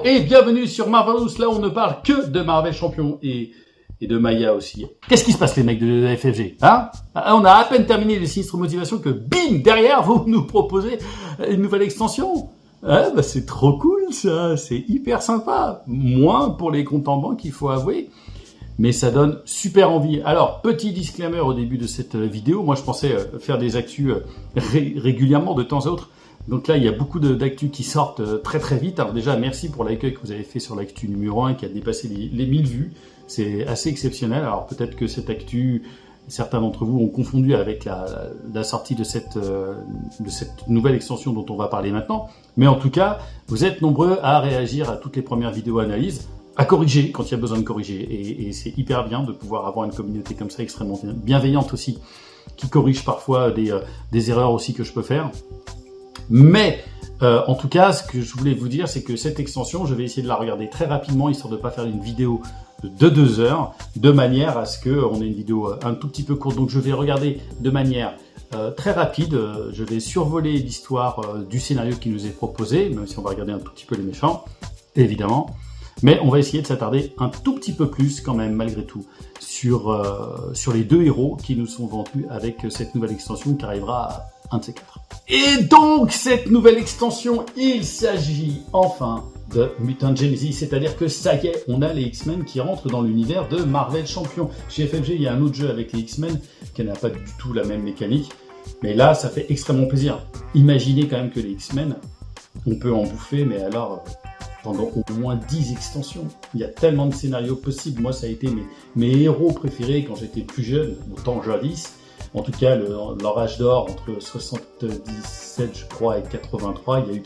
et bienvenue sur Marvelous, là on ne parle que de Marvel Champion et de Maya aussi. Qu'est-ce qui se passe les mecs de la FFG, hein? On a à peine terminé les sinistres motivations que bim, derrière vous nous proposez une nouvelle extension. Ah, bah c'est trop cool ça, c'est hyper sympa. Moins pour les comptes en banque, il faut avouer. Mais ça donne super envie. Alors, petit disclaimer au début de cette vidéo. Moi, je pensais faire des actus régulièrement de temps à autre. Donc là, il y a beaucoup d'actus qui sortent très très vite. Alors déjà, merci pour l'accueil que vous avez fait sur l'actu numéro 1 qui a dépassé les 1000 vues. C'est assez exceptionnel. Alors peut-être que cette actu, certains d'entre vous ont confondu avec la sortie de cette nouvelle extension dont on va parler maintenant. Mais en tout cas, vous êtes nombreux à réagir à toutes les premières vidéos analyses, à corriger quand il y a besoin de corriger. Et c'est hyper bien de pouvoir avoir une communauté comme ça, extrêmement bienveillante aussi, qui corrige parfois des erreurs aussi que je peux faire. Mais en tout cas, ce que je voulais vous dire, c'est que cette extension, je vais essayer de la regarder très rapidement, histoire de ne pas faire une vidéo de 2 heures, de manière à ce qu'on ait une vidéo un tout petit peu courte. Donc je vais regarder de manière très rapide, je vais survoler l'histoire du scénario qui nous est proposé, même si on va regarder un tout petit peu les méchants, évidemment. Mais on va essayer de s'attarder un tout petit peu plus quand même, malgré tout, sur les 2 héros qui nous sont vendus avec cette nouvelle extension qui arrivera à un de ces 4. Et donc, cette nouvelle extension, il s'agit enfin de Mutant Genesis, c'est-à-dire que ça y est, on a les X-Men qui rentrent dans l'univers de Marvel Champion. Chez FFG, il y a un autre jeu avec les X-Men qui n'a pas du tout la même mécanique, mais là, ça fait extrêmement plaisir. Imaginez quand même que les X-Men, on peut en bouffer, mais alors pendant au moins 10 extensions. Il y a tellement de scénarios possibles. Moi, ça a été mes héros préférés quand j'étais plus jeune, autant jadis. En tout cas, leur âge d'or, entre 77, je crois, et 83, il y a eu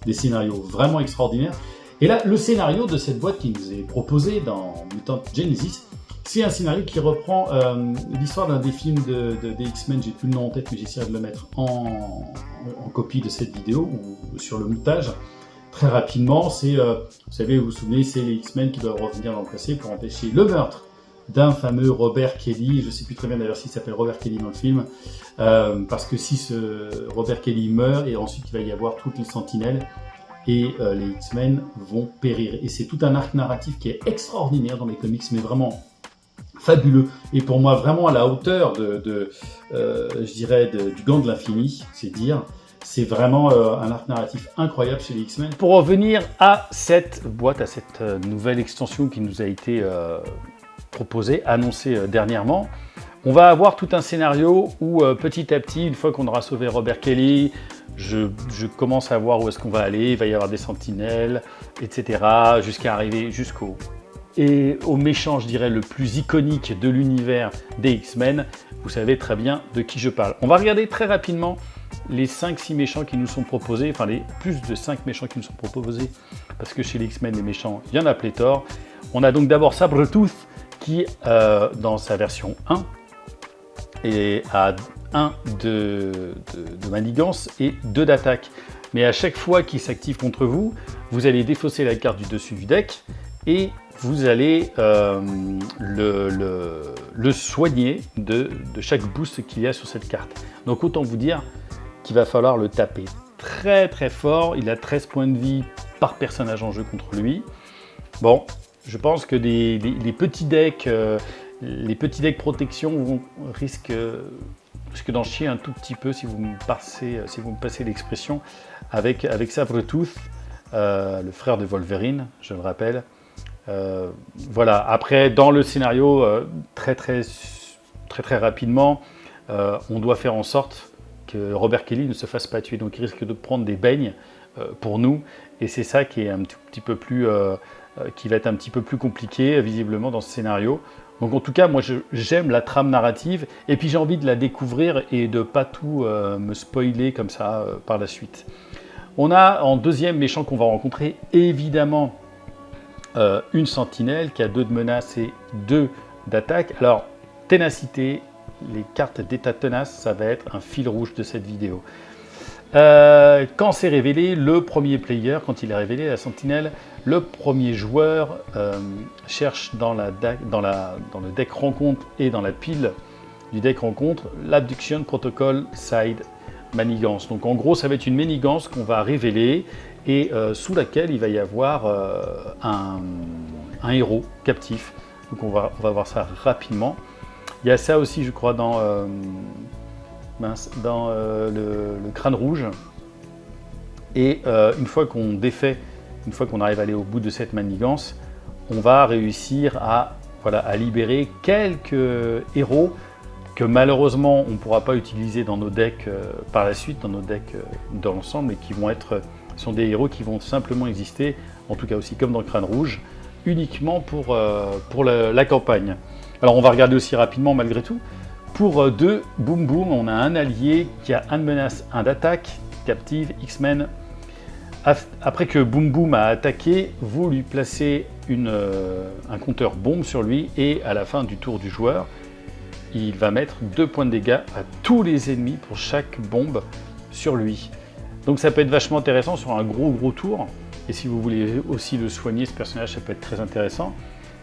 des scénarios vraiment extraordinaires. Et là, le scénario de cette boîte qui nous est proposé dans Mutant Genesis, c'est un scénario qui reprend l'histoire d'un des films des X-Men, j'ai plus le nom en tête, mais j'essaierai de le mettre en copie de cette vidéo, ou sur le montage. Très rapidement, c'est, vous vous souvenez, c'est les X-Men qui doivent revenir dans le passé pour empêcher le meurtre d'un fameux Robert Kelly. Je ne sais plus très bien d'ailleurs s'il s'appelle Robert Kelly dans le film, parce que si ce Robert Kelly meurt, et ensuite il va y avoir toutes les sentinelles, et les X-Men vont périr. Et c'est tout un arc narratif qui est extraordinaire dans les comics, mais vraiment fabuleux. Et pour moi, vraiment à la hauteur je dirais, du Gant de l'Infini, c'est dire. C'est vraiment un arc narratif incroyable chez les X-Men. Pour revenir à cette boîte, à cette nouvelle extension qui nous a été proposée, annoncée dernièrement, on va avoir tout un scénario où petit à petit, une fois qu'on aura sauvé Robert Kelly, je commence à voir où est-ce qu'on va aller, il va y avoir des sentinelles, etc. jusqu'à arriver au méchant, je dirais, le plus iconique de l'univers des X-Men. Vous savez très bien de qui je parle. On va regarder très rapidement les 5-6 méchants qui nous sont proposés, enfin les plus de 5 méchants qui nous sont proposés, parce que chez les X-Men, les méchants, il y en a pléthore. On a donc d'abord Sabretooth qui, dans sa version 1, est à 1 de manigance et 2 d'attaque. Mais à chaque fois qu'il s'active contre vous, vous allez défausser la carte du dessus du deck et vous allez le soigner de chaque boost qu'il y a sur cette carte. Donc autant vous dire qu'il va falloir le taper très très fort. Il a 13 points de vie par personnage en jeu contre lui. Bon, je pense que les petits decks protection risquent d'en chier un tout petit peu, si vous me passez l'expression, avec Sabretooth, le frère de Wolverine, je le rappelle. Voilà. Après, dans le scénario, très rapidement, on doit faire en sorte que Robert Kelly ne se fasse pas tuer, donc il risque de prendre des beignes pour nous, et c'est ça qui est qui va être un petit peu plus compliqué visiblement dans ce scénario. Donc en tout cas, moi j'aime la trame narrative, et puis j'ai envie de la découvrir et de pas tout me spoiler comme ça par la suite. On a en deuxième méchant qu'on va rencontrer, évidemment, une sentinelle qui a 2 de menace et 2 d'attaque. Alors, ténacité, les cartes d'état tenace, ça va être un fil rouge de cette vidéo. Quand c'est révélé, le premier player, quand il est révélé, la sentinelle, le premier joueur cherche dans le deck rencontre et dans la pile du deck rencontre l'Abduction Protocol Side Manigance. Donc en gros, ça va être une manigance qu'on va révéler et sous laquelle il va y avoir un héros captif. Donc on va voir ça rapidement. Il y a ça aussi, je crois, dans le crâne rouge. Et une fois qu'on arrive à aller au bout de cette manigance, on va réussir à libérer quelques héros que malheureusement on ne pourra pas utiliser dans nos decks par la suite, dans nos decks dans l'ensemble, et qui sont des héros qui vont simplement exister, en tout cas aussi comme dans le crâne rouge, uniquement pour la campagne. Alors on va regarder aussi rapidement malgré tout. Pour 2 Boom Boom, on a un allié qui a 1 de menace, 1 d'attaque, captive, X-Men. Après que Boom Boom a attaqué, vous lui placez un compteur bombe sur lui, et à la fin du tour du joueur, il va mettre 2 points de dégâts à tous les ennemis pour chaque bombe sur lui. Donc ça peut être vachement intéressant sur un gros tour. Et si vous voulez aussi le soigner, ce personnage, ça peut être très intéressant.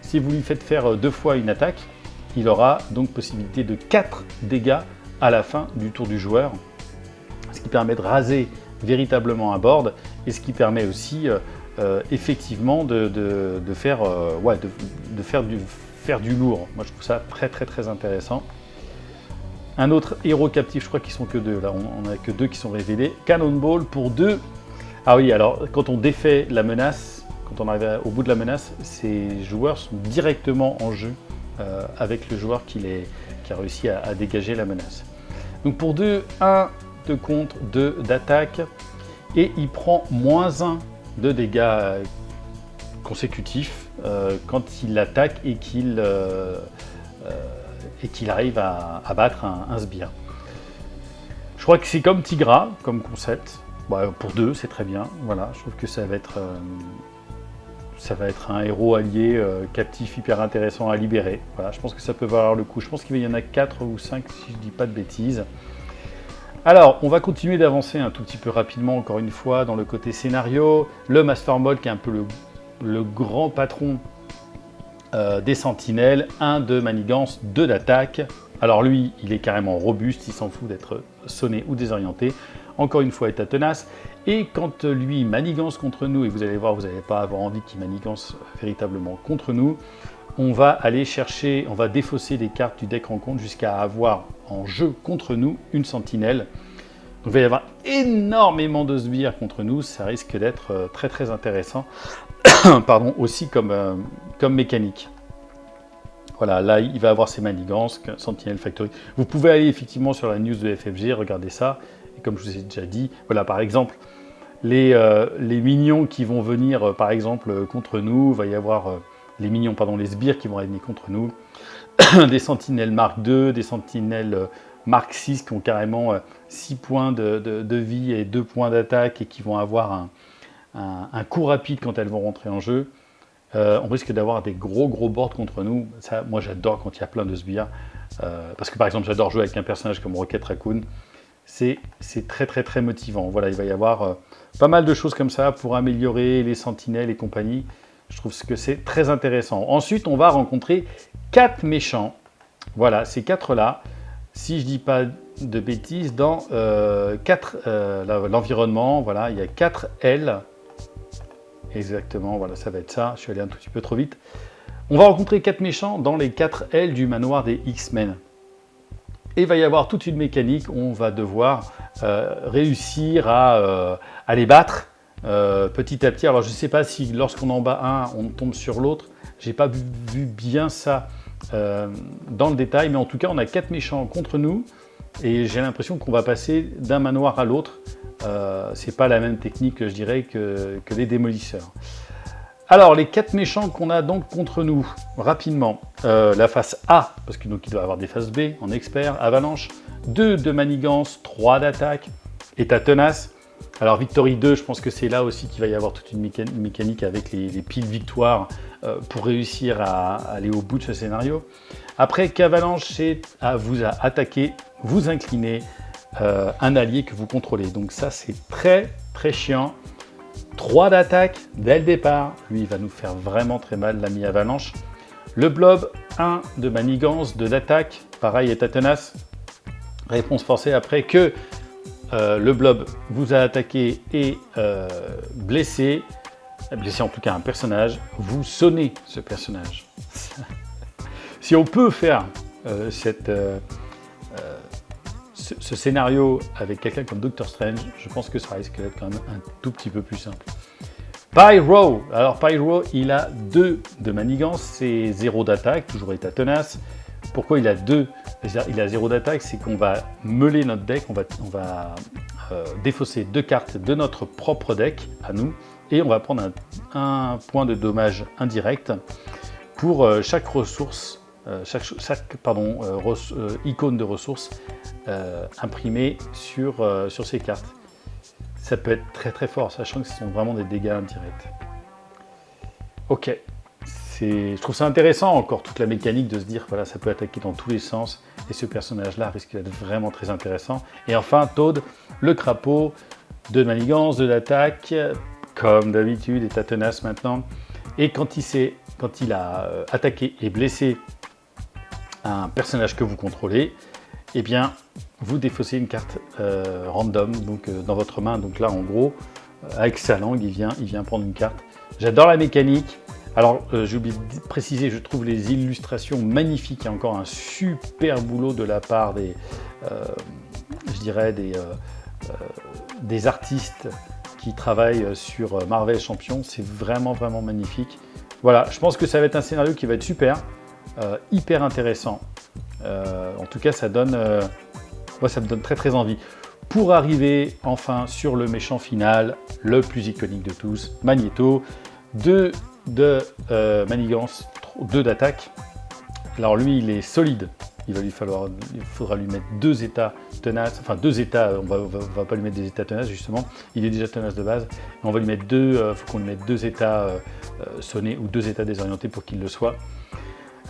Si vous lui faites faire 2 fois une attaque, il aura donc possibilité de 4 dégâts à la fin du tour du joueur. Ce qui permet de raser véritablement un board, et ce qui permet aussi effectivement de faire du lourd. Moi je trouve ça très intéressant. Un autre héros captif, je crois qu'ils sont que 2, là on n'a que 2 qui sont révélés. Cannonball pour 2. Ah oui, alors quand on défait la menace, quand on arrive au bout de la menace, ces joueurs sont directement en jeu avec le joueur qui a réussi à dégager la menace. Donc pour 2, 1 de contre, 2 d'attaque, et il prend -1 de dégâts consécutifs quand il attaque et qu'il arrive à battre un sbire. Je crois que c'est comme Tigra, comme concept. Pour 2, c'est très bien. Voilà, je trouve que ça va être un héros allié captif hyper intéressant à libérer. Voilà, je pense que ça peut valoir le coup. Je pense qu'il y en a 4 ou 5 si je ne dis pas de bêtises. Alors, on va continuer d'avancer un tout petit peu rapidement, encore une fois, dans le côté scénario. Le Master Mold, qui est un peu le grand patron des sentinelles, 1 de manigance, 2 d'attaque. Alors lui, il est carrément robuste, il s'en fout d'être sonné ou désorienté. Encore une fois, état tenace. Et quand lui manigance contre nous, et vous allez voir, vous n'allez pas avoir envie qu'il manigance véritablement contre nous, on va aller chercher, on va défausser des cartes du deck rencontre jusqu'à avoir en jeu contre nous une sentinelle. Donc il va y avoir énormément de sbires contre nous, ça risque d'être très intéressant. Pardon, aussi comme mécanique. Voilà, là il va avoir ses manigances, Sentinel Factory. Vous pouvez aller effectivement sur la news de FFG, regarder ça. Et comme je vous ai déjà dit, voilà, par exemple, les minions qui vont venir, par exemple, contre nous, il va y avoir les sbires qui vont venir contre nous, des sentinelles Mark II, des sentinelles Mark VI qui ont carrément 6 points de vie et 2 points d'attaque et qui vont avoir un coup rapide quand elles vont rentrer en jeu. On risque d'avoir des gros boards contre nous. Ça, moi j'adore quand il y a plein de sbires, parce que par exemple j'adore jouer avec un personnage comme Rocket Raccoon. C'est très motivant. Voilà, il va y avoir pas mal de choses comme ça pour améliorer les sentinelles et compagnie. Je trouve que c'est très intéressant. Ensuite, on va rencontrer 4 méchants. Voilà, ces 4-là, si je dis pas de bêtises, dans l'environnement, voilà, il y a 4 L. Exactement, voilà, ça va être ça. Je suis allé un tout petit peu trop vite. On va rencontrer 4 méchants dans les 4 L du manoir des X-Men. Et il va y avoir toute une mécanique où on va devoir réussir à les battre petit à petit. Alors je ne sais pas si lorsqu'on en bat un, on tombe sur l'autre. Je n'ai pas vu bien ça dans le détail, mais en tout cas on a 4 méchants contre nous et j'ai l'impression qu'on va passer d'un manoir à l'autre. C'est pas la même technique, je dirais, que les démolisseurs. Alors, les 4 méchants qu'on a donc contre nous, rapidement. La face A, parce qu'il doit avoir des faces B, en expert, avalanche. 2 de manigance, 3 d'attaque, état tenace. Alors, Victory 2, je pense que c'est là aussi qu'il va y avoir toute une mécanique avec les piles victoires pour réussir à aller au bout de ce scénario. Après qu'Avalanche, c'est à vous attaquer, vous incliner un allié que vous contrôlez. Donc ça, c'est très chiant. 3 d'attaque dès le départ. Lui, il va nous faire vraiment très mal, l'ami Avalanche. Le Blob, 1 de manigance, 2 d'attaque. Pareil, état tenace. Réponse forcée après que le blob vous a attaqué et blessé en tout cas un personnage, vous sonnez ce personnage. Si on peut faire ce scénario avec quelqu'un comme Doctor Strange, je pense que ça risque d'être quand même un tout petit peu plus simple. Pyro, alors Pyro, il a 2 de manigance, c'est 0 d'attaque, toujours état tenace. Pourquoi il a 2? Il a 0 d'attaque, c'est qu'on va meuler notre deck, on va défausser 2 cartes de notre propre deck à nous, et on va prendre un point de dommage indirect pour chaque ressource, chaque icône de ressource imprimée sur ces cartes. Ça peut être très très fort, sachant que ce sont vraiment des dégâts indirects. Ok, je trouve ça intéressant encore toute la mécanique de se dire voilà, ça peut attaquer dans tous les sens et ce personnage-là risque d'être vraiment très intéressant. Et enfin Toad, le crapaud, 2 de manigance, 2 d'attaque, comme d'habitude, état tenace maintenant. Et quand il a attaqué et blessé un personnage que vous contrôlez, eh bien vous défaussez une carte random donc, dans votre main. Donc là en gros, avec sa langue, il vient prendre une carte. J'adore la mécanique. Alors, j'ai oublié de préciser, je trouve les illustrations magnifiques. Il y a encore un super boulot de la part des artistes qui travaillent sur Marvel Champions. C'est vraiment, vraiment magnifique. Voilà, je pense que ça va être un scénario qui va être super, hyper intéressant. En tout cas, moi, ça me donne très, très envie. Pour arriver enfin sur le méchant final, le plus iconique de tous, Magneto, 2 de manigance, 2 d'attaque. Alors lui, il est solide. Il faudra lui mettre 2 états tenaces, enfin 2 états, on va pas lui mettre des états tenaces justement, il est déjà tenace de base, mais on va lui mettre faut qu'on lui mette 2 états sonnés ou 2 états désorientés pour qu'il le soit.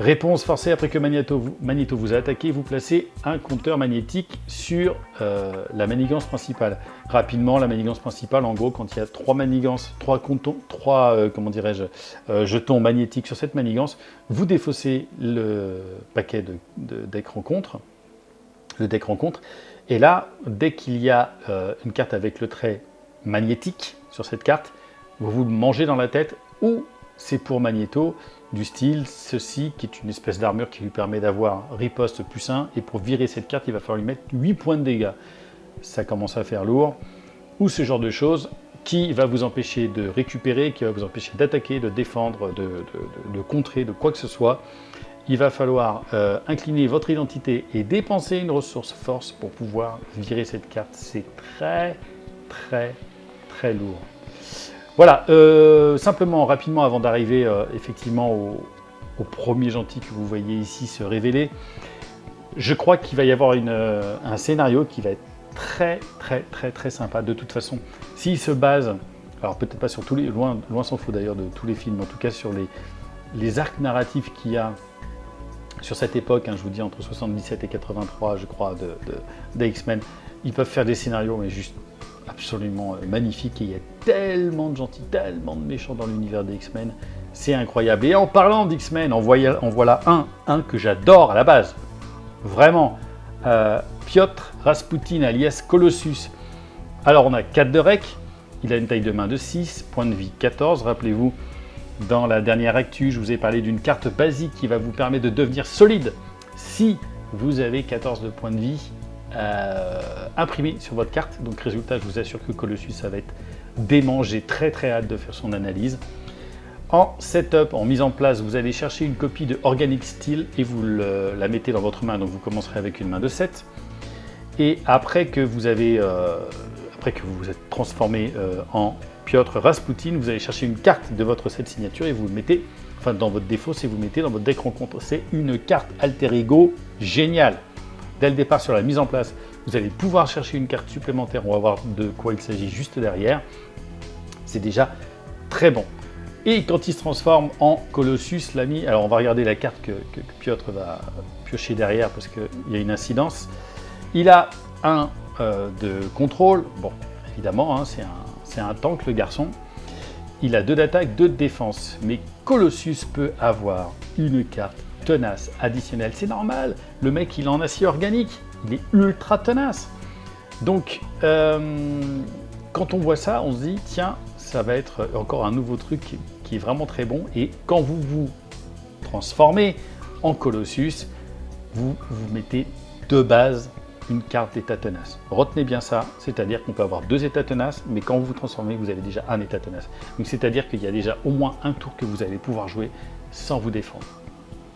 Réponse forcée, après que Magneto vous a attaqué, vous placez un compteur magnétique sur la manigance principale. Rapidement, la manigance principale, en gros, quand il y a 3 jetons magnétiques sur cette manigance, vous défaussez le paquet de deck rencontre, et là, dès qu'il y a une carte avec le trait magnétique sur cette carte, vous vous le mangez dans la tête, ou c'est pour Magneto, du style ceci, qui est une espèce d'armure qui lui permet d'avoir riposte plus 1, et pour virer cette carte, il va falloir lui mettre 8 points de dégâts. Ça commence à faire lourd. Ou ce genre de choses qui va vous empêcher de récupérer, qui va vous empêcher d'attaquer, de défendre, de contrer, de quoi que ce soit. Il va falloir incliner votre identité et dépenser une ressource force pour pouvoir virer cette carte. C'est très, très, très lourd. Voilà, simplement, rapidement, avant d'arriver effectivement au premier gentil que vous voyez ici se révéler, je crois qu'il va y avoir un scénario qui va être très, très, très, très sympa. De toute façon, s'il se base, alors peut-être pas sur tous les, loin s'en faut d'ailleurs de tous les films, en tout cas sur les arcs narratifs qu'il y a sur cette époque, je vous dis entre 77 et 83, je crois, des X-Men, ils peuvent faire des scénarios, mais juste absolument magnifiques. Et il y a tellement de gentils, tellement de méchants dans l'univers des X-Men, c'est incroyable. Et en parlant d'X-Men, en voilà un que j'adore à la base, vraiment, Piotr Rasputin alias Colossus. Alors on a 4 de rec, il a une taille de main de 6, point de vie 14, rappelez-vous, dans la dernière actu, je vous ai parlé d'une carte basique qui va vous permettre de devenir solide si vous avez 14 de points de vie imprimés sur votre carte. Donc résultat, je vous assure que Colossus, ça va être dément. J'ai très très hâte de faire son analyse. En setup, en mise en place, vous allez chercher une copie de Organic Steel et vous la mettez dans votre main. Donc vous commencerez avec une main de 7. Et après que vous vous êtes transformé en Piotr Rasputin, vous allez chercher une carte de votre set signature et vous le mettez, enfin dans votre défaut, c'est vous mettez dans votre deck rencontre. C'est une carte alter ego géniale. Dès le départ sur la mise en place, vous allez pouvoir chercher une carte supplémentaire. On va voir de quoi il s'agit juste derrière. C'est déjà très bon. Et quand il se transforme en Colossus, l'ami, alors on va regarder la carte que Piotr va piocher derrière parce qu'il y a une incidence. Il a un de contrôle, bon évidemment, c'est un tank le garçon. Il a 2 d'attaque, 2 de défense, mais Colossus peut avoir une carte tenace additionnelle, c'est normal, le mec il est en acier organique, il est ultra tenace. Donc, quand on voit ça, on se dit, tiens, ça va être encore un nouveau truc qui est vraiment très bon. Et quand vous vous transformez en Colossus, vous mettez de base une carte d'état tenace. Retenez bien ça, c'est-à-dire qu'on peut avoir 2 états tenaces, mais quand vous vous transformez, vous avez déjà un état tenace. Donc c'est-à-dire qu'il y a déjà au moins un tour que vous allez pouvoir jouer sans vous défendre.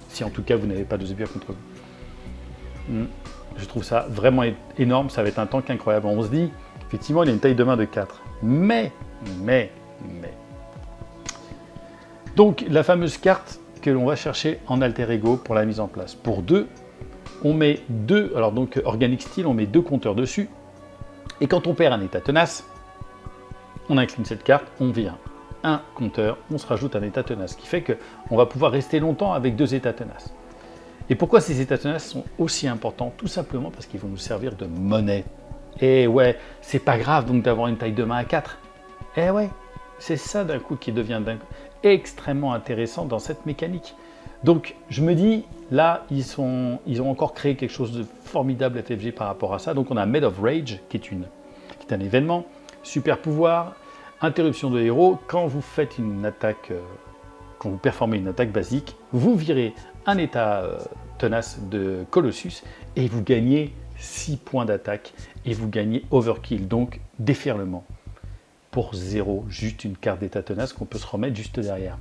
Si en tout cas vous n'avez pas de sbires contre vous. Je trouve ça vraiment énorme, ça va être un tank incroyable. On se dit, effectivement, il a une taille de main de 4. Mais. Donc la fameuse carte que l'on va chercher en alter ego pour la mise en place. Pour 2, on met 2, alors donc Organic Steel, on met 2 compteurs dessus. Et quand on perd un état tenace, on incline cette carte, on vire un compteur, on se rajoute un état tenace. Ce qui fait qu'on va pouvoir rester longtemps avec 2 états tenaces. Et pourquoi ces états tenaces sont aussi importants? Tout simplement parce qu'ils vont nous servir de monnaie. Et ouais, c'est pas grave donc d'avoir une taille de main à 4. Eh ouais, c'est ça d'un coup qui devient extrêmement intéressant dans cette mécanique. Donc je me dis, là, ils ont encore créé quelque chose de formidable à FFG par rapport à ça. Donc on a Made of Rage, qui est un événement, super pouvoir, interruption de héros. Quand vous faites une attaque, quand vous performez une attaque basique, vous virez un état tenace de Colossus et vous gagnez 6 points d'attaque et vous gagnez Overkill, donc déferlement. Pour 0, juste une carte d'état tenace qu'on peut se remettre juste derrière.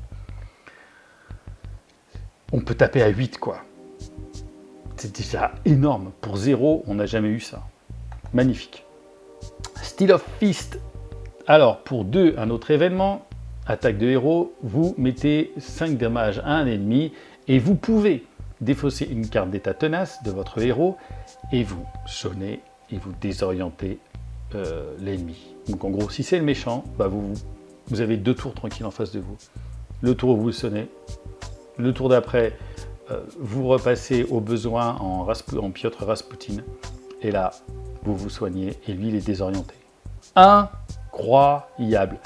On peut taper à 8, quoi. C'est déjà énorme. Pour 0, on n'a jamais eu ça. Magnifique. Steel of Fist. Alors, pour 2, un autre événement. Attaque de héros. Vous mettez 5 dommages à un ennemi. Et vous pouvez défausser une carte d'état tenace de votre héros. Et vous sonnez et vous désorientez l'ennemi. Donc, en gros, si c'est le méchant, bah vous avez 2 tours tranquilles en face de vous. Le tour où vous sonnez. Le tour d'après, vous repassez au besoin en Piotr Rasputin. Et là, vous vous soignez et lui, il est désorienté. Incroyable.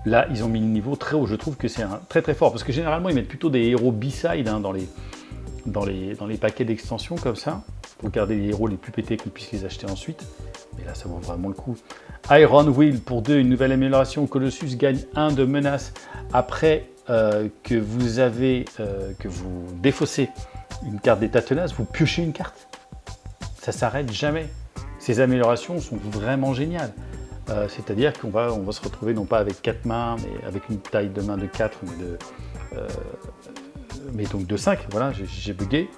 Là, ils ont mis le niveau très haut. Je trouve que c'est très très fort. Parce que généralement, ils mettent plutôt des héros B-side dans les paquets d'extensions comme ça. Pour garder les héros les plus pétés qu'on puisse les acheter ensuite. Mais là, ça vaut vraiment le coup. Iron Will pour 2, une nouvelle amélioration. Colossus gagne 1 de menace après que vous défaussez une carte d'état tenace, vous piochez une carte. Ça s'arrête jamais. Ces améliorations sont vraiment géniales. C'est-à-dire qu'on va se retrouver non pas avec 4 mains, mais avec une taille de main de 4, mais donc de 5. Voilà, j'ai bugué.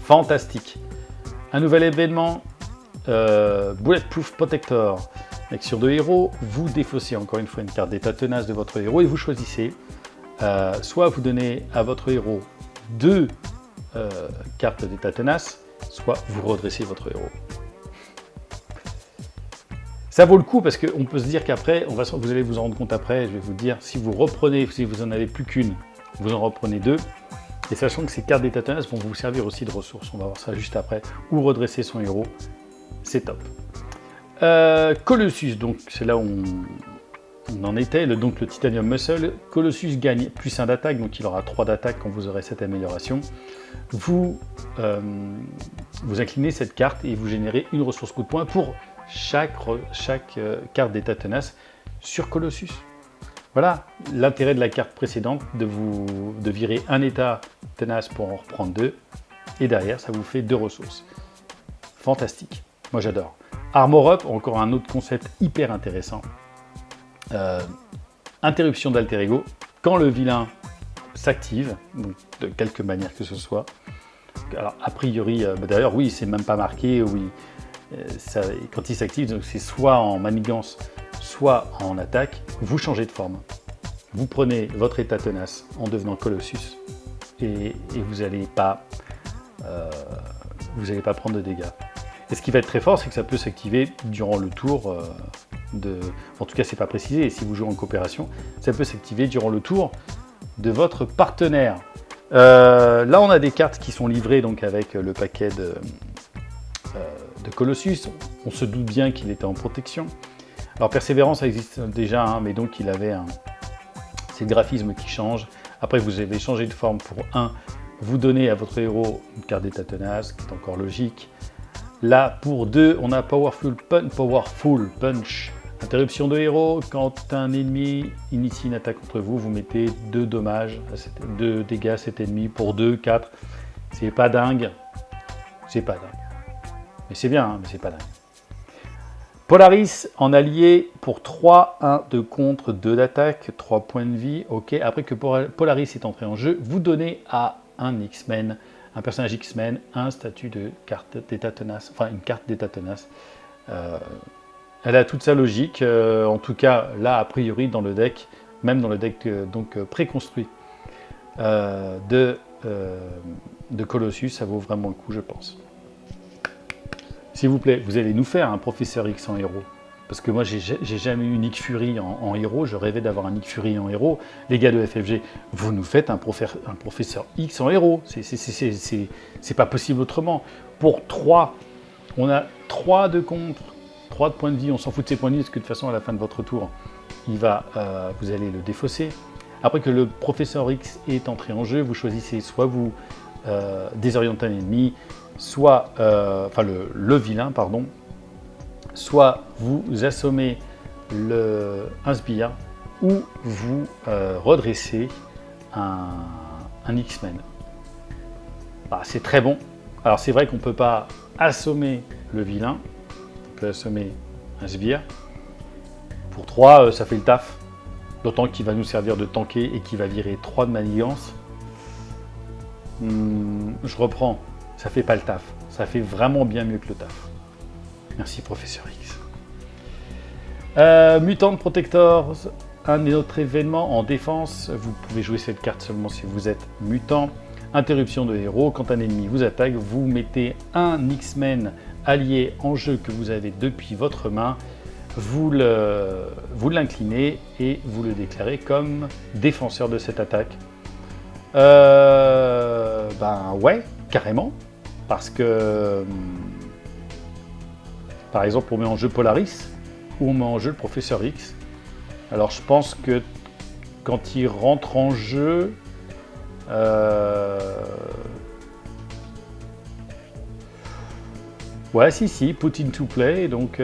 Fantastique. Un nouvel événement, Bulletproof Protector. Avec sur 2 héros, vous défaussez encore une fois une carte d'état tenace de votre héros et vous choisissez soit vous donnez à votre héros 2 cartes d'état tenace, soit vous redressez votre héros. Ça vaut le coup parce qu'on peut se dire qu'après, vous allez vous en rendre compte après, je vais vous dire, si vous en avez plus qu'une, vous en reprenez 2, et sachant que ces cartes d'état tenace vont vous servir aussi de ressources, on va voir ça juste après, ou redresser son héros, c'est top. Colossus, donc c'est là où on en était, donc le Titanium Muscle. Colossus gagne plus 1 d'attaque, donc il aura 3 d'attaque quand vous aurez cette amélioration. Vous inclinez cette carte et vous générez une ressource coup de poing pour chaque carte d'état tenace sur Colossus. Voilà l'intérêt de la carte précédente, de virer un état tenace pour en reprendre 2, et derrière ça vous fait 2 ressources. Fantastique, moi j'adore. Armor Up, encore un autre concept hyper intéressant. Interruption d'alter ego, quand le vilain s'active, de quelque manière que ce soit. Alors a priori, d'ailleurs oui, c'est même pas marqué, oui, quand il s'active, c'est soit en manigance, soit en attaque, vous changez de forme. Vous prenez votre état tenace en devenant Colossus et vous n'allez pas prendre de dégâts. Et ce qui va être très fort, c'est que ça peut s'activer durant le tour en tout cas, c'est pas précisé, et si vous jouez en coopération, ça peut s'activer durant le tour de votre partenaire. Là, on a des cartes qui sont livrées donc avec le paquet de Colossus. On se doute bien qu'il était en protection. Alors, Persévérance, ça existe déjà, hein, mais donc il avait c'est le graphisme qui change. Après, vous avez changé de forme pour 1. Vous donnez à votre héros une carte d'état tenace, qui est encore logique. Là, pour 2, on a Powerful Punch. Interruption de héros. Quand un ennemi initie une attaque contre vous, vous mettez 2 dommages, 2 dégâts à cet ennemi pour 2, 4. C'est pas dingue. C'est pas dingue. Mais c'est bien, hein, mais c'est pas dingue. Polaris en allié pour 3, 1 de contre, 2 d'attaque, 3 points de vie. Ok. Après que Polaris est entré en jeu, vous donnez à un X-Men, un personnage X-Men, un statut de carte d'état tenace, enfin une carte d'état tenace. Elle a toute sa logique, en tout cas là a priori dans le deck, même dans le deck préconstruit de Colossus, ça vaut vraiment le coup je pense. S'il vous plaît, vous allez nous faire un Professeur X en héros. Parce que moi, j'ai jamais eu Nick Fury en héros. Je rêvais d'avoir un Nick Fury en héros. Les gars de FFG, vous nous faites un Professeur X en héros. C'est pas possible autrement. Pour 3, on a 3 de contre, 3 de points de vie. On s'en fout de ces points de vie parce que de toute façon, à la fin de votre tour, vous allez le défausser. Après que le Professeur X est entré en jeu, vous choisissez soit vous désorientez un ennemi, soit le vilain, pardon, soit vous assommez un sbire ou vous redressez un X-Men. Bah, c'est très bon. Alors c'est vrai qu'on ne peut pas assommer le vilain, on peut assommer un sbire. Pour 3, ça fait le taf. D'autant qu'il va nous servir de tanker et qu'il va virer 3 de manigance. Je reprends, ça fait pas le taf. Ça fait vraiment bien mieux que le taf. Merci Professeur X. Mutant Protectors, un autre événement en défense. Vous pouvez jouer cette carte seulement si vous êtes mutant. Interruption de héros, quand un ennemi vous attaque, vous mettez un X-Men allié en jeu que vous avez depuis votre main. Vous l'inclinez et vous le déclarez comme défenseur de cette attaque. Ben ouais, carrément. Parce que, par exemple, on met en jeu Polaris ou on met en jeu le Professeur X. Alors je pense que quand il rentre en jeu, ouais, si, put into play, donc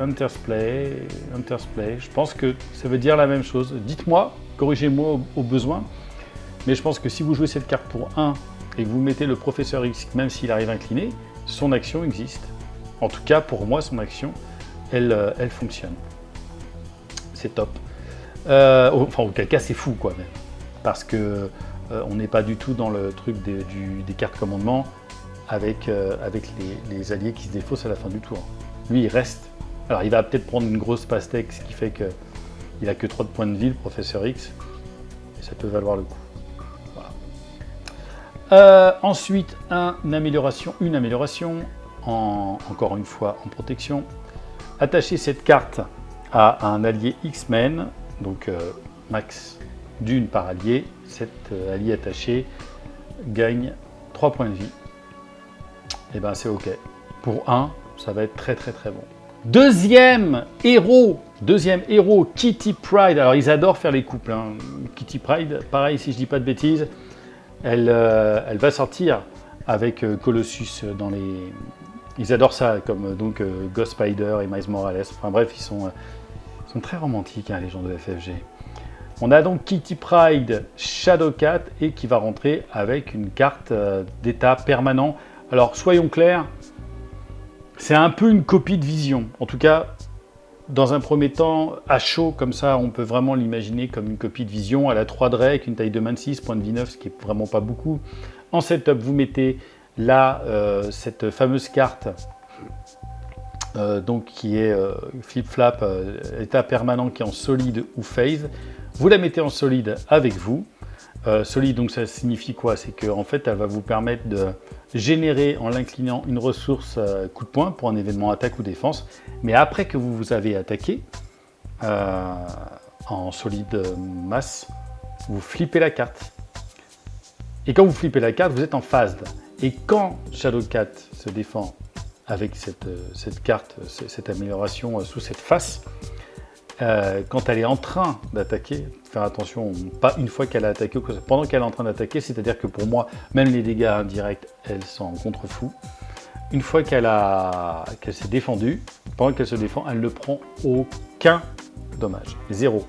enters play, je pense que ça veut dire la même chose. Dites-moi, corrigez-moi au besoin, mais je pense que si vous jouez cette carte pour 1 et que vous mettez le Professeur X, même s'il arrive incliné, son action existe. En tout cas, pour moi, son action, elle fonctionne. C'est top. Enfin, auquel cas, c'est fou, quoi, même. Parce que on n'est pas du tout dans le truc des cartes commandement avec les alliés qui se défaussent à la fin du tour. Lui, il reste. Alors, il va peut-être prendre une grosse pastèque, ce qui fait qu'il n'a que 3 de points de vie, le Professeur X. Et ça peut valoir le coup. Ensuite, une amélioration, encore une fois en protection. Attachez cette carte à un allié X-Men, donc max d'une par allié. Cet allié attaché gagne 3 points de vie. Et ben c'est ok. Pour 1, ça va être très très très bon. Deuxième héros, Kitty Pryde. Alors ils adorent faire les couples. Hein. Kitty Pryde, pareil si je dis pas de bêtises. Elle va sortir avec Colossus dans les... Ils adorent ça, comme donc Ghost Spider et Miles Morales. Enfin bref, ils sont très romantiques, hein, les gens de FFG. On a donc Kitty Pryde Shadowcat et qui va rentrer avec une carte d'état permanent. Alors soyons clairs, c'est un peu une copie de Vision. En tout cas, dans un premier temps, à chaud, comme ça, on peut vraiment l'imaginer comme une copie de Vision. Elle a 3 drakes, avec une taille de 26, point de vie 9, ce qui est vraiment pas beaucoup. En setup, vous mettez là cette fameuse carte donc qui est flip-flap, état permanent qui est en solide ou phase. Vous la mettez en solide avec vous. Solide, donc ça signifie quoi? C'est qu'en fait, elle va vous permettre de générer en l'inclinant une ressource coup de poing pour un événement attaque ou défense. Mais après que vous avez attaqué en solide masse, vous flippez la carte. Et quand vous flippez la carte, vous êtes en phase. Et quand Shadowcat se défend avec cette carte, cette amélioration sous cette face, quand elle est en train d'attaquer, faire attention, pas une fois qu'elle a attaqué, pendant qu'elle est en train d'attaquer, c'est-à-dire que pour moi, même les dégâts indirects, elles sont en contre-fou. une fois qu'elle s'est défendue, pendant qu'elle se défend, elle ne prend aucun dommage, 0.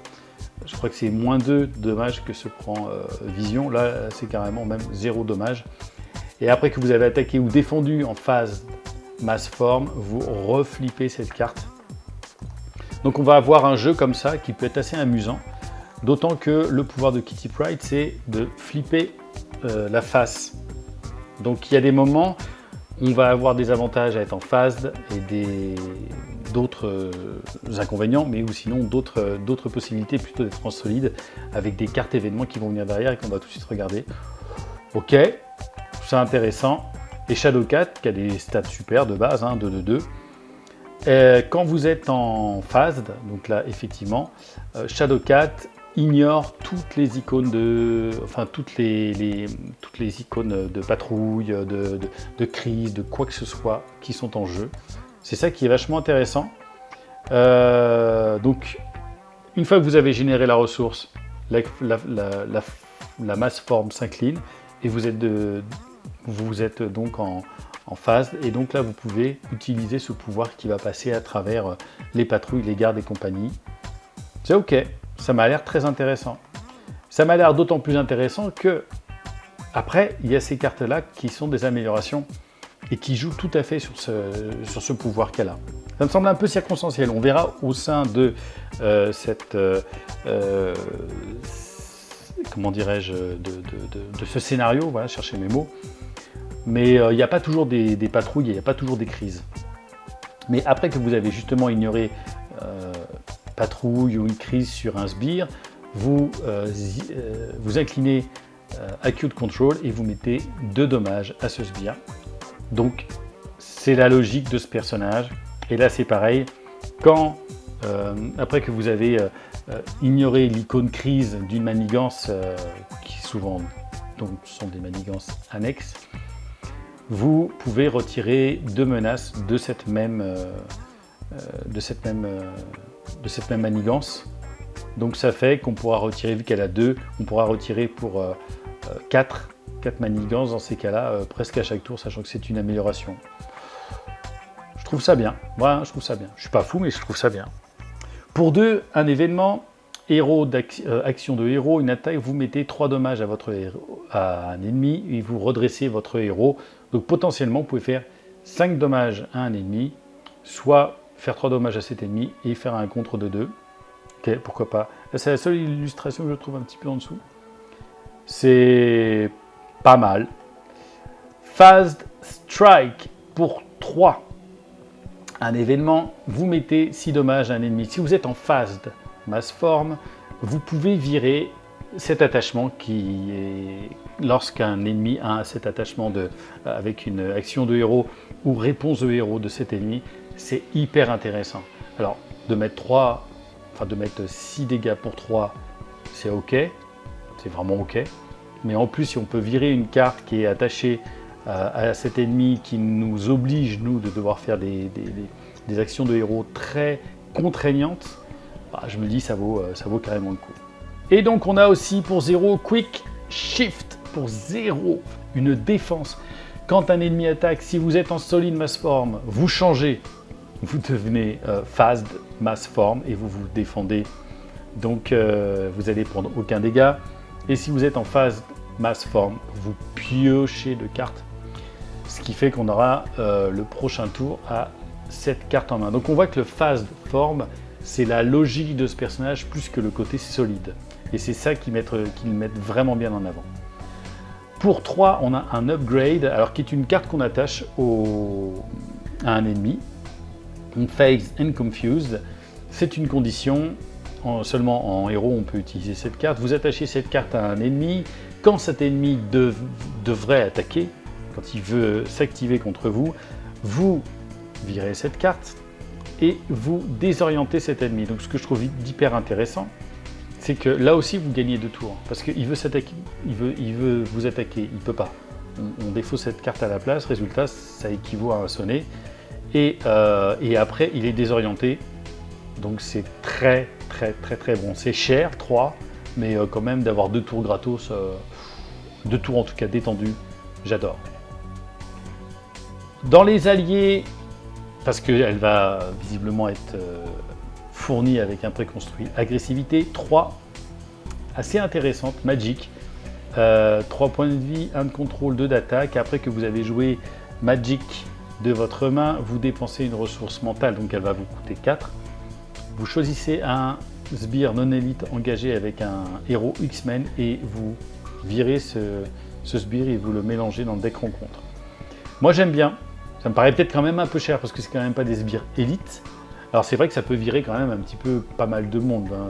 Je crois que c'est moins 2 dommages que se prend Vision. Là, c'est carrément même 0 dommage. Et après que vous avez attaqué ou défendu en phase mass form, vous reflippez cette carte. Donc on va avoir un jeu comme ça qui peut être assez amusant. D'autant que le pouvoir de Kitty Pryde, c'est de flipper la face. Donc il y a des moments où on va avoir des avantages à être en phase et d'autres inconvénients, mais ou sinon d'autres possibilités plutôt d'être en solide avec des cartes événements qui vont venir derrière et qu'on va tout de suite regarder. Ok, c'est intéressant. Et Shadowcat qui a des stats super de base, 2-2-2. Quand vous êtes en phase, donc là effectivement, Shadowcat ignore toutes les icônes toutes les icônes de patrouille, de crise, de quoi que ce soit qui sont en jeu. C'est ça qui est vachement intéressant. Donc, une fois que vous avez généré la ressource, la mass forme s'incline et vous êtes donc en phase. Et donc là, vous pouvez utiliser ce pouvoir qui va passer à travers les patrouilles, les gardes et compagnie. C'est ok. Ça m'a l'air très intéressant. Ça m'a l'air d'autant plus intéressant que, après, il y a ces cartes-là qui sont des améliorations et qui jouent tout à fait sur ce pouvoir qu'elle a. Ça me semble un peu circonstanciel. On verra au sein de comment dirais-je, de ce scénario, voilà, chercher mes mots. Mais il n'y a pas toujours des patrouilles, il n'y a pas toujours des crises. Mais après que vous avez justement ignoré patrouille ou une crise sur un sbire, vous inclinez Acute Control et vous mettez 2 dommages à ce sbire. Donc c'est la logique de ce personnage. Et là c'est pareil, quand après que vous avez ignoré l'icône crise d'une manigance, qui souvent donc, sont des manigances annexes, vous pouvez retirer 2 menaces de cette même manigance. Donc ça fait qu'on pourra retirer, vu qu'elle a 2, on pourra retirer pour 4 manigances dans ces cas-là, presque à chaque tour, sachant que c'est une amélioration. Je trouve ça bien. Voilà, je trouve ça bien. Je suis pas fou, mais je trouve ça bien. Pour 2, un événement, action de héros, une attaque, vous mettez 3 dommages à un ennemi et vous redressez votre héros. Donc potentiellement, vous pouvez faire 5 dommages à un ennemi, soit faire 3 dommages à cet ennemi et faire un contre de 2. Ok, pourquoi pas. Là, c'est la seule illustration que je trouve un petit peu en dessous. C'est pas mal. Phased Strike pour 3. Un événement, vous mettez 6 dommages à un ennemi. Si vous êtes en phased mass form, vous pouvez virer cet attachement qui est lorsqu'un ennemi a cet attachement avec une action de héros ou réponse de héros de cet ennemi, c'est hyper intéressant. Alors de mettre 6 dégâts pour 3, c'est ok, c'est vraiment ok. Mais en plus, si on peut virer une carte qui est attachée à cet ennemi qui nous oblige, nous, de devoir faire des actions de héros très contraignantes, je me dis ça vaut carrément le coup. Et donc on a aussi pour 0 Quick Shift, pour 0, une défense. Quand un ennemi attaque, si vous êtes en solide mass form, vous changez, vous devenez phased mass form et vous vous défendez. Donc vous allez prendre aucun dégât. Et si vous êtes en phase mass form, vous piochez de cartes. Ce qui fait qu'on aura le prochain tour à cette carte en main. Donc on voit que le phased form, c'est la logique de ce personnage plus que le côté solide. Et c'est ça qu'ils mettent vraiment bien en avant. Pour 3, on a un upgrade, alors qui est une carte qu'on attache à un ennemi. Phased and Confused, c'est une condition. Seulement en héros, on peut utiliser cette carte. Vous attachez cette carte à un ennemi. Quand cet ennemi devrait attaquer, quand il veut s'activer contre vous, vous virez cette carte et vous désorientez cet ennemi. Donc ce que je trouve hyper intéressant, c'est que là aussi vous gagnez 2 tours. Parce qu'il veut s'attaquer, il veut vous attaquer, il ne peut pas. On défausse cette carte à la place, résultat, ça équivaut à un sonnet. Et après, il est désorienté. Donc c'est très bon. C'est cher, 3, mais quand même d'avoir 2 tours gratos, 2 tours en tout cas détendus, j'adore. Dans les alliés, parce qu'elle va visiblement être fournie avec un préconstruit agressivité, 3 assez intéressantes, Magic. 3 points de vie, 1 de contrôle, 2 d'attaque. Après que vous avez joué Magic de votre main, vous dépensez une ressource mentale, donc elle va vous coûter 4. Vous choisissez un sbire non élite engagé avec un héros X-Men et vous virez ce sbire et vous le mélangez dans le deck rencontre. Moi j'aime bien, ça me paraît peut-être quand même un peu cher parce que c'est quand même pas des sbires élites. Alors c'est vrai que ça peut virer quand même un petit peu pas mal de monde. Hein.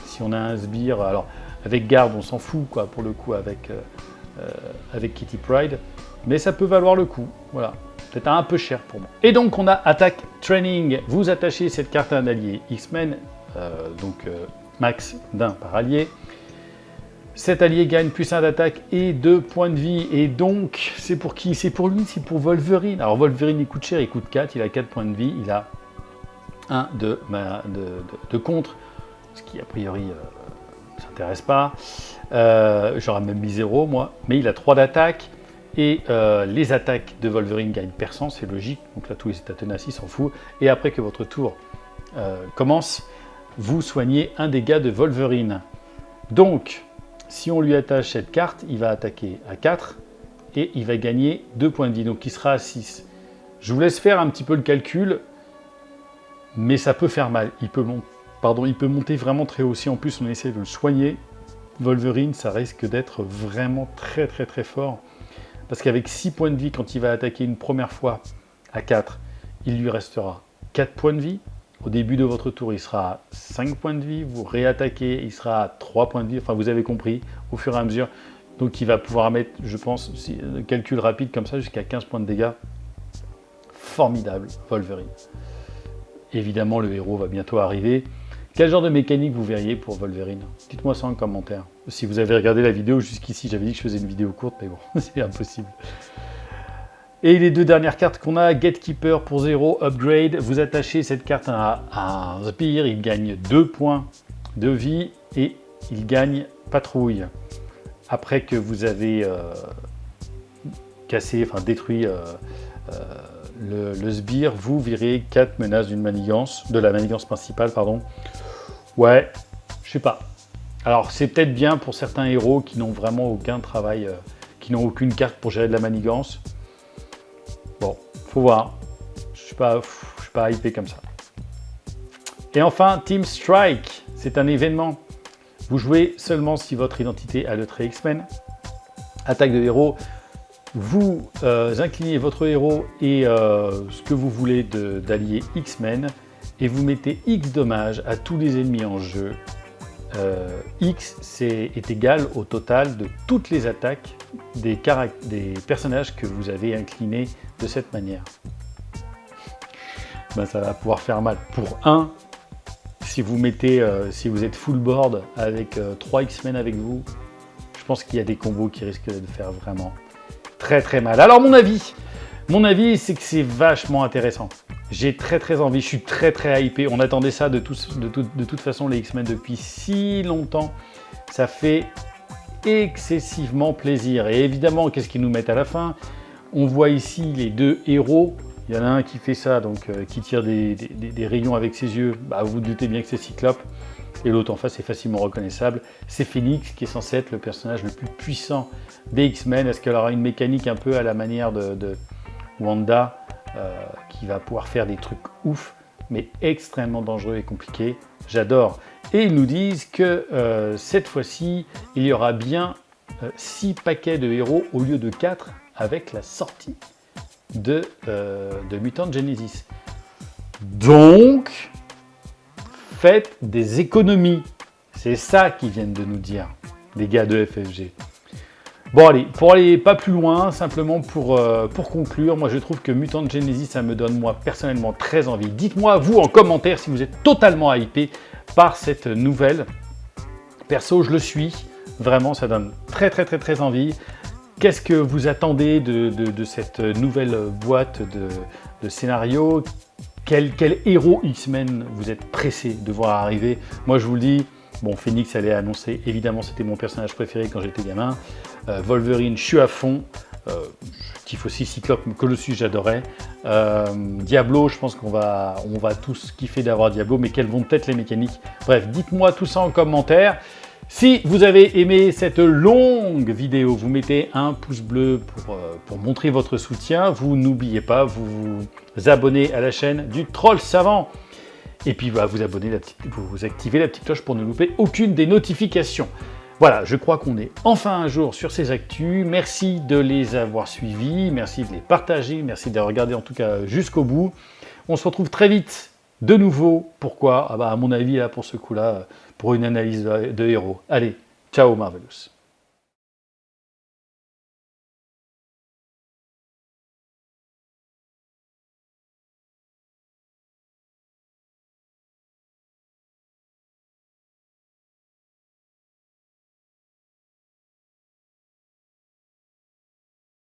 Si on a un sbire, alors avec garde on s'en fout quoi pour le coup avec Kitty Pryde, mais ça peut valoir le coup, voilà. Peut-être un peu cher pour moi. Et donc on a Attack Training, vous attachez cette carte à un allié X-Men, max d'un par allié. Cet allié gagne plus 1 d'attaque et 2 points de vie. Et donc, c'est pour qui? C'est pour lui, c'est pour Wolverine. Alors Wolverine, il coûte cher, il coûte 4, il a 4 points de vie, il a 1 de contre, ce qui a priori ne s'intéresse pas. J'aurais même mis 0 moi, mais il a 3 d'attaque. Et les attaques de Wolverine gagnent perçant, c'est logique. Donc là, tous les états tenaces, il s'en fout. Et après que votre tour commence, vous soignez un dégât de Wolverine. Donc, si on lui attache cette carte, il va attaquer à 4 et il va gagner 2 points de vie. Donc il sera à 6. Je vous laisse faire un petit peu le calcul, mais ça peut faire mal. Il peut monter vraiment très haut. Si en plus on essaie de le soigner, Wolverine, ça risque d'être vraiment très très très fort. Parce qu'avec 6 points de vie, quand il va attaquer une première fois à 4, il lui restera 4 points de vie. Au début de votre tour, il sera à 5 points de vie. Vous réattaquez, il sera à 3 points de vie. Enfin, vous avez compris, au fur et à mesure. Donc, il va pouvoir mettre, je pense, calcul rapide comme ça, jusqu'à 15 points de dégâts. Formidable, Wolverine. Évidemment, le héros va bientôt arriver. Quel genre de mécanique vous verriez pour Wolverine? Dites-moi ça en commentaire. Si vous avez regardé la vidéo jusqu'ici, j'avais dit que je faisais une vidéo courte, mais bon, c'est impossible. Et les 2 dernières cartes qu'on a, Gatekeeper pour 0, Upgrade. Vous attachez cette carte à un sbire, il gagne 2 points de vie et il gagne Patrouille. Après que vous avez détruit le sbire, vous virez 4 menaces de la manigance principale, pardon. Ouais, je sais pas. Alors c'est peut-être bien pour certains héros qui n'ont vraiment aucun travail, qui n'ont aucune carte pour gérer de la manigance. Bon, faut voir. Je suis pas hypé comme ça. Et enfin, Team Strike, c'est un événement. Vous jouez seulement si votre identité a le trait X-Men. Attaque de héros. Vous inclinez votre héros et ce que vous voulez d'alliés X-Men et vous mettez X dommages à tous les ennemis en jeu. X est égal au total de toutes les attaques des personnages que vous avez inclinés de cette manière. Ben, ça va pouvoir faire mal. Pour 1, si vous êtes full board avec 3 X-Men avec vous, je pense qu'il y a des combos qui risquent de faire vraiment très très mal. Alors mon avis c'est que c'est vachement intéressant. J'ai très très envie, je suis très très hypé. On attendait ça de toute façon les X-Men depuis si longtemps. Ça fait excessivement plaisir. Et évidemment, qu'est-ce qu'ils nous mettent à la fin? On voit ici les 2 héros. Il y en a un qui fait ça, donc qui tire des rayons avec ses yeux. Bah, vous vous doutez bien que c'est Cyclope. Et l'autre en face est facilement reconnaissable. C'est Phoenix qui est censé être le personnage le plus puissant des X-Men. Est-ce qu'elle aura une mécanique un peu à la manière de Wanda qui va pouvoir faire des trucs ouf, mais extrêmement dangereux et compliqués? J'adore. Et ils nous disent que cette fois-ci, il y aura bien 6 paquets de héros au lieu de 4 avec la sortie de Mutant Genesis. Donc, faites des économies. C'est ça qu'ils viennent de nous dire, les gars de FFG. Bon allez, pour aller pas plus loin, simplement pour conclure, moi je trouve que Mutant Genesis, ça me donne moi personnellement très envie. Dites-moi vous en commentaire si vous êtes totalement hypé par cette nouvelle. Perso, je le suis, vraiment ça donne très très très très envie. Qu'est-ce que vous attendez de cette nouvelle boîte de scénario? Quel héros X-Men vous êtes pressé de voir arriver? Moi je vous le dis, bon, Phoenix, elle est annoncée, évidemment c'était mon personnage préféré quand j'étais gamin. Wolverine, je suis à fond. Je kiffe aussi Cyclope, Colossus, j'adorais. Diablo, je pense qu'on va tous kiffer d'avoir Diablo, mais quelles vont être les mécaniques? Bref, dites-moi tout ça en commentaire. Si vous avez aimé cette longue vidéo, vous mettez un pouce bleu pour montrer votre soutien. Vous n'oubliez pas, vous abonnez à la chaîne du Troll Savant. Et puis vous activez la petite cloche pour ne louper aucune des notifications. Voilà, je crois qu'on est enfin un jour sur ces actus. Merci de les avoir suivis, merci de les partager, merci de les regarder en tout cas jusqu'au bout. On se retrouve très vite de nouveau. Pourquoi? À mon avis, là, pour ce coup-là, pour une analyse de héros. Allez, ciao Marvelous.